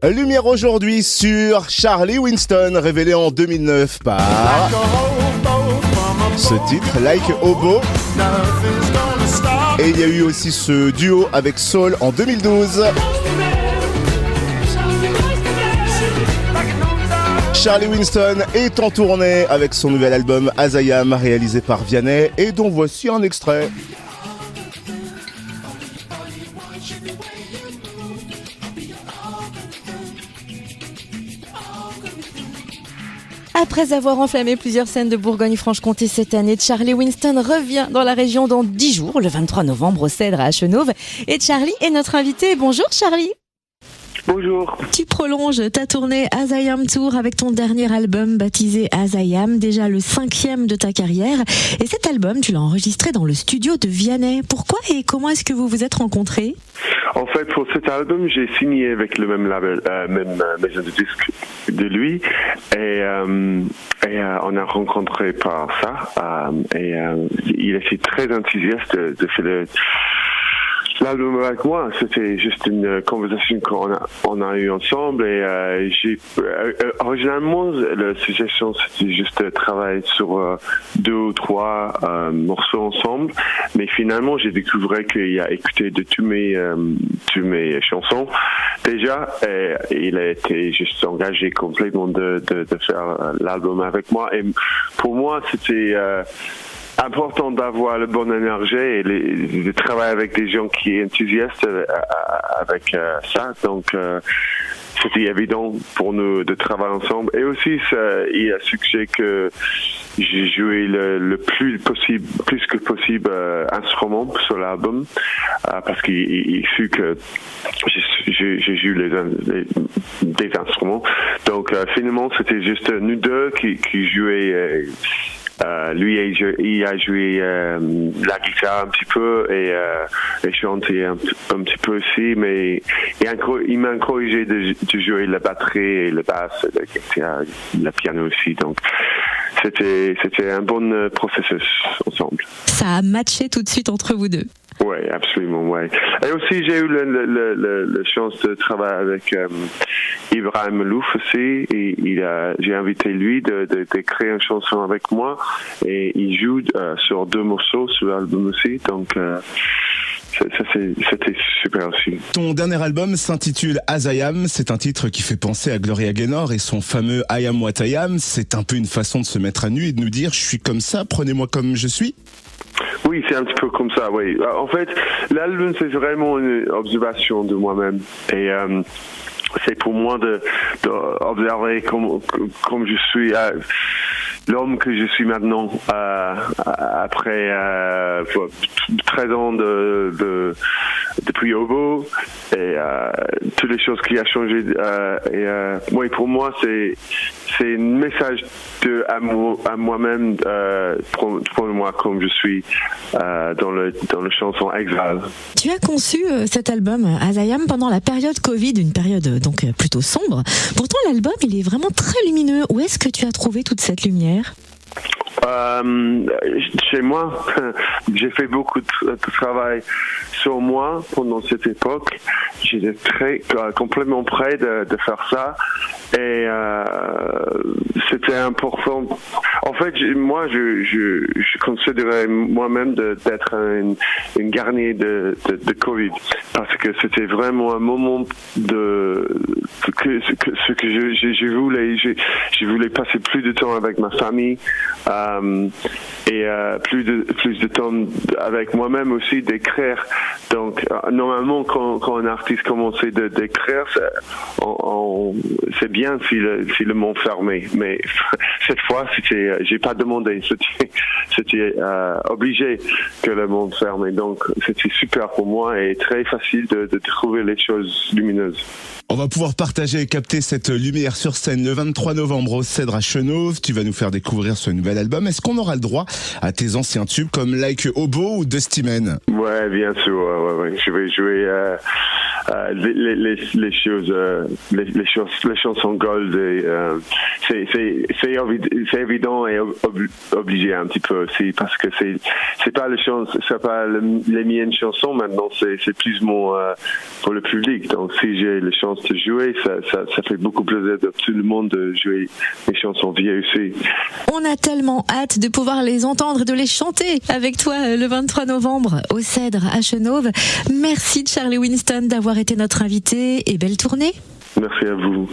Lumière aujourd'hui sur Charlie Winston, révélé en 2009 par ce titre, Like Hobo. Et il y a eu aussi ce duo avec Soul en 2012. Charlie Winston est en tournée avec son nouvel album As I Am, réalisé par Vianney, et dont voici un extrait. Après avoir enflammé plusieurs scènes de Bourgogne-Franche-Comté cette année, Charlie Winston revient dans la région dans 10 jours, le 23 novembre au Cèdre à Chenôve. Et Charlie est notre invité. Bonjour Charlie. Bonjour. Tu prolonges ta tournée As I Am Tour avec ton dernier album baptisé As I Am, déjà le 5e de ta carrière. Et cet album, tu l'as enregistré dans le studio de Vianney. Pourquoi et comment est-ce que vous vous êtes rencontrés ? En fait, pour cet album, j'ai signé avec le même label, même maison de disques de lui, et on a rencontré par ça. Il était très enthousiaste de faire l'album avec moi. C'était juste une conversation qu'on a eue ensemble, et originalement la suggestion c'était juste de travailler sur 2 ou 3 morceaux ensemble, mais finalement j'ai découvert qu'il a écouté de tous mes chansons déjà, et il a été juste engagé complètement de faire l'album avec moi. Et pour moi c'était important d'avoir le bon énergie et de travailler avec des gens qui sont enthousiastes avec ça. Donc, c'était évident pour nous de travailler ensemble. Et aussi, il a suggéré que j'ai joué le plus que possible instruments sur l'album, parce qu'il fut que j'ai joué des instruments. Donc, finalement, c'était juste nous deux qui jouaient. Lui, il a joué la guitare un petit peu et chanté un petit peu aussi, mais il m'a encouragé de jouer la batterie et la basse, le piano aussi. Donc, c'était un bon processus ensemble. Ça a matché tout de suite entre vous deux. Oui, absolument, oui. Et aussi, j'ai eu la chance de travailler avec Ibrahim Louf aussi, et j'ai invité lui d'écrire une chanson avec moi, et il joue sur 2 morceaux sur l'album aussi, donc c'était super aussi. Ton dernier album s'intitule As I Am, c'est un titre qui fait penser à Gloria Gaynor et son fameux I Am What I Am. C'est un peu une façon de se mettre à nu et de nous dire « je suis comme ça, prenez-moi comme je suis ». Oui, c'est un petit peu comme ça, oui. En fait, l'album, c'est vraiment une observation de moi-même. Et c'est pour moi d'observer comme je suis, l'homme que je suis maintenant, après 13 ans depuis Hobo, et toutes les choses qui ont changé. Oui, pour moi, c'est un message à moi-même, prends-moi comme je suis, dans le chanson Exile. Tu as conçu cet album As I Am pendant la période Covid, une période donc plutôt sombre. Pourtant, l'album, il est vraiment très lumineux. Où est-ce que tu as trouvé toute cette lumière ? Chez moi, j'ai fait beaucoup de travail sur moi pendant cette époque. J'étais complètement prêt de faire ça, et c'était important. En fait, moi, je considérais moi-même d'être une garnier de Covid, parce que c'était vraiment un moment ce que je voulais. Je voulais passer plus de temps avec ma famille. Et plus de temps avec moi-même aussi, d'écrire. Donc normalement quand un artiste commence d'écrire, c'est bien si le monde fermé, mais cette fois j'ai pas demandé, c'était obligé que le monde ferme, donc c'était super pour moi et très facile de trouver les choses lumineuses. On va pouvoir partager et capter cette lumière sur scène le 23 novembre au Cèdre à Chenôve. Tu vas nous faire découvrir ce nouvel album. Est-ce qu'on aura le droit à tes anciens tubes comme Like Hobo ou Dusty Man ? Ouais, bien sûr. Ouais. Je vais jouer les choses, les chansons gold. C'est évident et obligé un petit peu aussi parce que c'est pas les miennes chansons maintenant. C'est plus pour le public. Donc si j'ai la chance de jouer, ça fait beaucoup plaisir de tout le monde de jouer les chansons vieilles aussi. On a tellement hâte de pouvoir les entendre et de les chanter avec toi le 23 novembre au Cèdre à Chenôve. Merci Charlie Winston d'avoir été notre invité et belle tournée. Merci à vous.